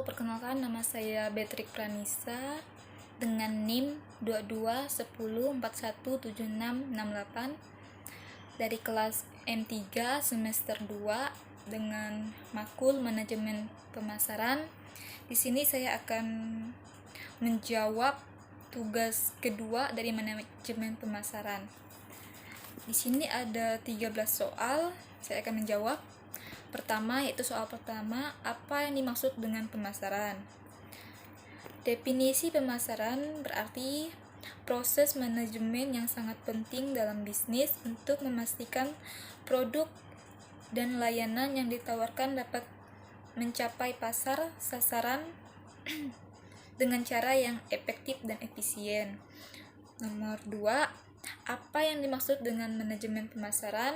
perkenalkan, nama saya Beatrix Pranisa dengan NIM 2210417668 dari kelas M3 semester 2 dengan makul manajemen pemasaran. Di sini saya akan menjawab tugas kedua dari manajemen pemasaran. Di sini ada 13 soal, saya akan menjawab. Pertama, yaitu soal pertama, apa yang dimaksud dengan pemasaran? Definisi pemasaran berarti proses manajemen yang sangat penting dalam bisnis untuk memastikan produk dan layanan yang ditawarkan dapat mencapai pasar sasaran dengan cara yang efektif dan efisien. Nomor 2, apa yang dimaksud dengan manajemen pemasaran?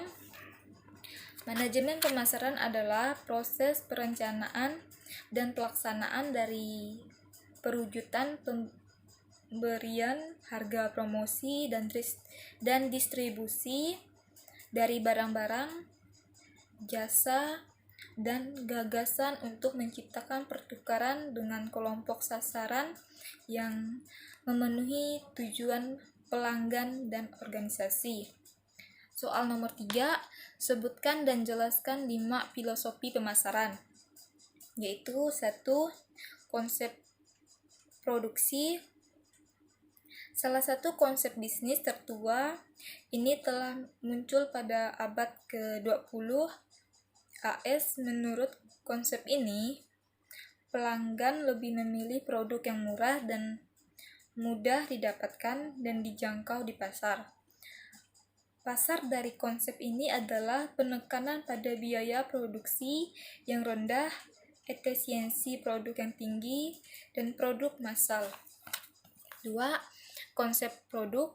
Manajemen pemasaran adalah proses perencanaan dan pelaksanaan dari perwujudan pemberian harga promosi dan distribusi dari barang-barang, jasa, dan gagasan untuk menciptakan pertukaran dengan kelompok sasaran yang memenuhi tujuan pelanggan dan organisasi. Soal nomor 3, sebutkan dan jelaskan 5 filosofi pemasaran, yaitu 1. Konsep produksi. Salah satu konsep bisnis tertua ini telah muncul pada abad ke-20 AS. Menurut konsep ini, pelanggan lebih memilih produk yang murah dan mudah didapatkan dan dijangkau di pasar. Pasar dari konsep ini adalah penekanan pada biaya produksi yang rendah, efisiensi produk yang tinggi, dan produk massal. 2. Konsep produk.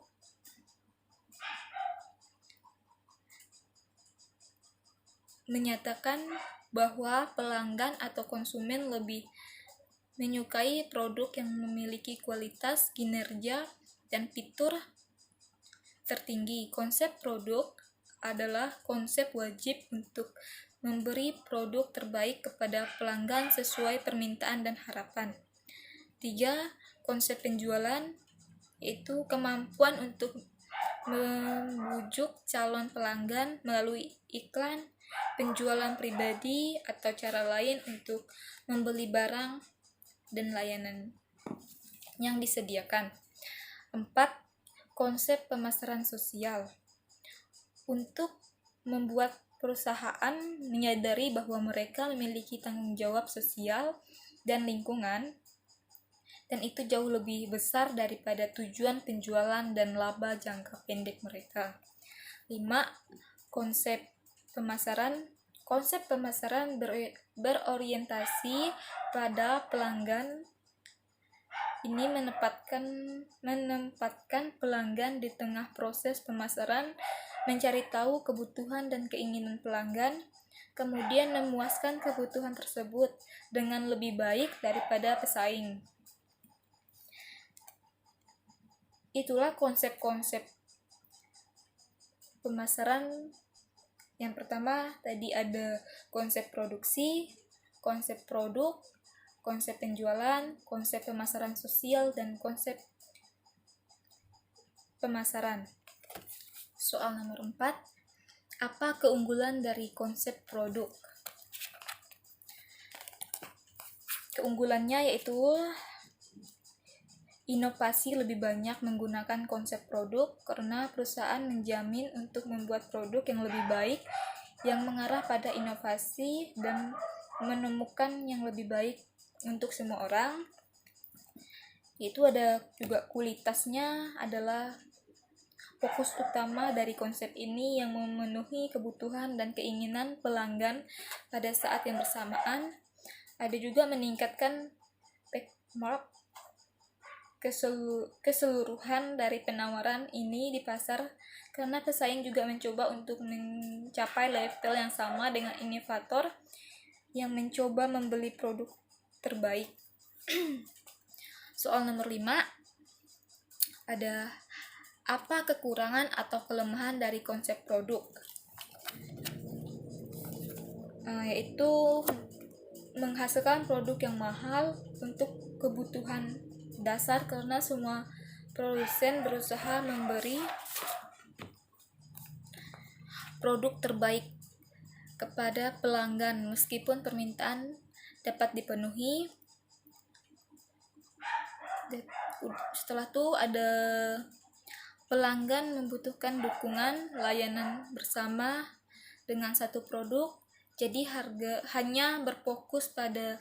Menyatakan bahwa pelanggan atau konsumen lebih menyukai produk yang memiliki kualitas, kinerja, dan fitur tertinggi. Konsep produk adalah konsep wajib untuk memberi produk terbaik kepada pelanggan sesuai permintaan dan harapan. 3. Konsep penjualan, yaitu kemampuan untuk membujuk calon pelanggan melalui iklan, penjualan pribadi, atau cara lain untuk membeli barang dan layanan yang disediakan. 4. Konsep pemasaran sosial. Untuk membuat perusahaan menyadari bahwa mereka memiliki tanggung jawab sosial dan lingkungan, dan itu jauh lebih besar daripada tujuan penjualan dan laba jangka pendek mereka. 5. Konsep pemasaran. Konsep pemasaran berorientasi pada pelanggan. Ini menempatkan pelanggan di tengah proses pemasaran, mencari tahu kebutuhan dan keinginan pelanggan, kemudian memuaskan kebutuhan tersebut dengan lebih baik daripada pesaing. Itulah konsep-konsep pemasaran. Yang pertama tadi ada konsep produksi, konsep produk, konsep penjualan, konsep pemasaran sosial, dan konsep pemasaran. Soal nomor 4, apa keunggulan dari konsep produk? Keunggulannya yaitu inovasi lebih banyak menggunakan konsep produk karena perusahaan menjamin untuk membuat produk yang lebih baik yang mengarah pada inovasi dan menemukan yang lebih baik untuk semua orang. Itu ada juga kualitasnya adalah fokus utama dari konsep ini yang memenuhi kebutuhan dan keinginan pelanggan pada saat yang bersamaan. Ada juga meningkatkan benchmark keseluruhan dari penawaran ini di pasar karena pesaing juga mencoba untuk mencapai level yang sama dengan inovator yang mencoba membeli produk terbaik. Soal nomor 5, ada apa kekurangan atau kelemahan dari konsep produk? Yaitu menghasilkan produk yang mahal untuk kebutuhan dasar, karena semua produsen berusaha memberi produk terbaik kepada pelanggan meskipun permintaan dapat dipenuhi. Setelah itu ada pelanggan membutuhkan dukungan layanan bersama dengan satu produk, jadi harga hanya berfokus pada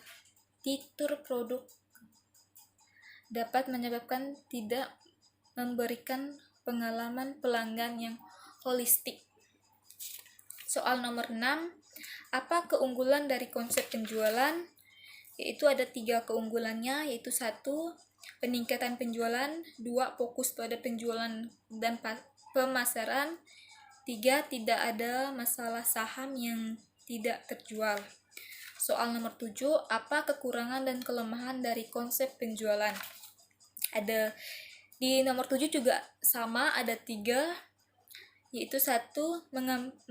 fitur produk dapat menyebabkan tidak memberikan pengalaman pelanggan yang holistik. Soal nomor 6, apa keunggulan dari konsep penjualan? Yaitu ada 3 keunggulannya, yaitu 1, peningkatan penjualan, 2, fokus pada penjualan dan pemasaran, 3, tidak ada masalah saham yang tidak terjual. Soal nomor 7, apa kekurangan dan kelemahan dari konsep penjualan? Ada di nomor 7 juga sama, ada 3, yaitu 1,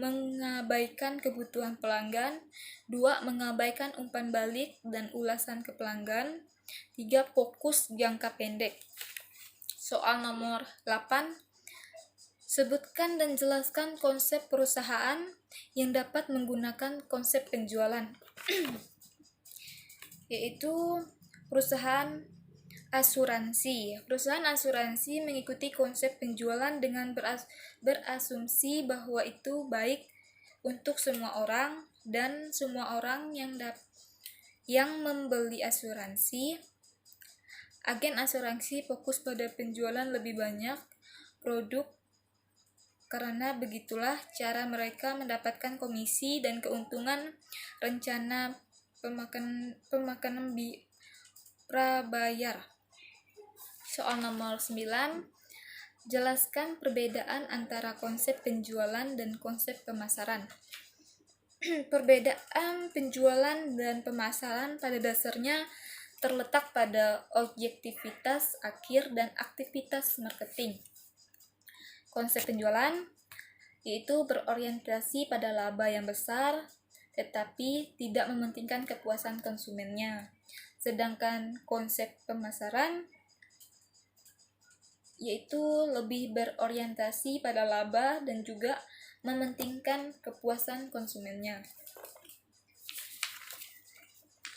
mengabaikan kebutuhan pelanggan, 2, mengabaikan umpan balik dan ulasan ke pelanggan, 3, fokus jangka pendek. Soal nomor 8, sebutkan dan jelaskan konsep perusahaan yang dapat menggunakan konsep penjualan. Yaitu perusahaan asuransi. Perusahaan asuransi mengikuti konsep penjualan dengan berasumsi bahwa itu baik untuk semua orang, dan semua orang yang membeli asuransi. Agen asuransi fokus pada penjualan lebih banyak produk, karena begitulah cara mereka mendapatkan komisi dan keuntungan rencana pemakanan prabayar. Soal nomor 9, jelaskan perbedaan antara konsep penjualan dan konsep pemasaran. Perbedaan penjualan dan pemasaran pada dasarnya terletak pada objektivitas akhir dan aktivitas marketing. Konsep penjualan yaitu berorientasi pada laba yang besar, tetapi tidak mementingkan kepuasan konsumennya. Sedangkan konsep pemasaran yaitu lebih berorientasi pada laba dan juga mementingkan kepuasan konsumennya.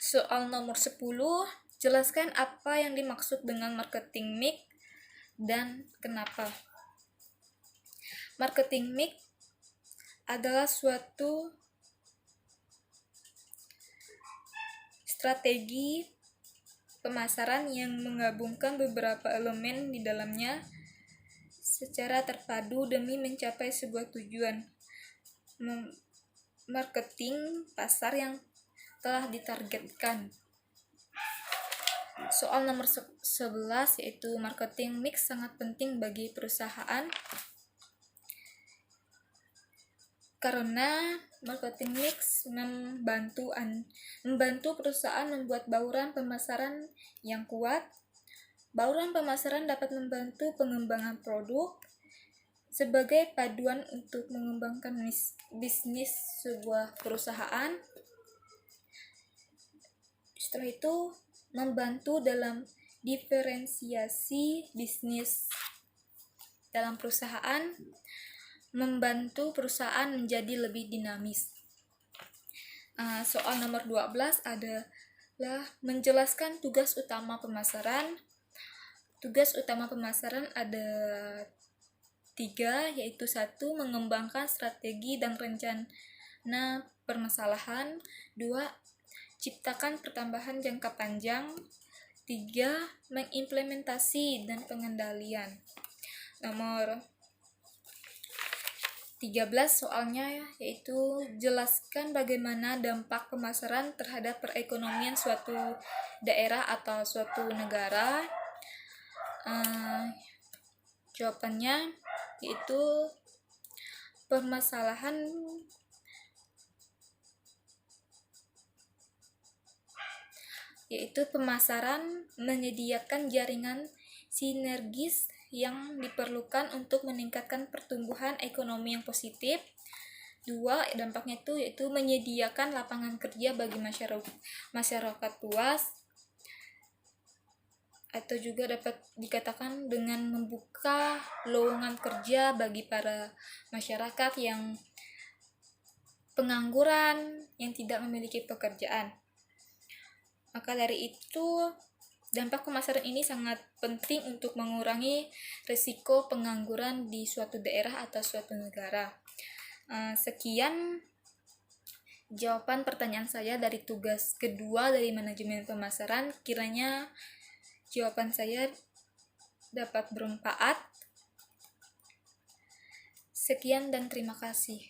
Soal nomor 10, jelaskan apa yang dimaksud dengan marketing mix dan kenapa. Marketing mix adalah suatu strategi pemasaran yang menggabungkan beberapa elemen di dalamnya secara terpadu demi mencapai sebuah tujuan. Marketing pasar yang telah ditargetkan. Soal nomor 11, yaitu marketing mix sangat penting bagi perusahaan karena marketing mix membantu perusahaan membuat bauran pemasaran yang kuat. Bauran pemasaran dapat membantu pengembangan produk sebagai paduan untuk mengembangkan bisnis sebuah perusahaan. Setelah itu, membantu dalam diferensiasi bisnis dalam perusahaan, membantu perusahaan menjadi lebih dinamis. Soal nomor 12 adalah menjelaskan tugas utama pemasaran. Tugas utama pemasaran ada 3, yaitu 1, mengembangkan strategi dan rencana permasalahan, 2, ciptakan pertambahan jangka panjang, 3, mengimplementasi dan pengendalian. Nomor 13 soalnya yaitu jelaskan bagaimana dampak pemasaran terhadap perekonomian suatu daerah atau suatu negara. Jawabannya yaitu permasalahan yaitu pemasaran menyediakan jaringan sinergis yang diperlukan untuk meningkatkan pertumbuhan ekonomi yang positif Dua, dampaknya itu yaitu menyediakan lapangan kerja bagi masyarakat luas, atau juga dapat dikatakan dengan membuka lowongan kerja bagi para masyarakat yang pengangguran, yang tidak memiliki pekerjaan. Maka dari itu, dampak pemasaran ini sangat penting untuk mengurangi risiko pengangguran di suatu daerah atau suatu negara. Sekian jawaban pertanyaan saya dari tugas kedua dari manajemen pemasaran. Kiranya jawaban saya dapat bermanfaat. Sekian dan terima kasih.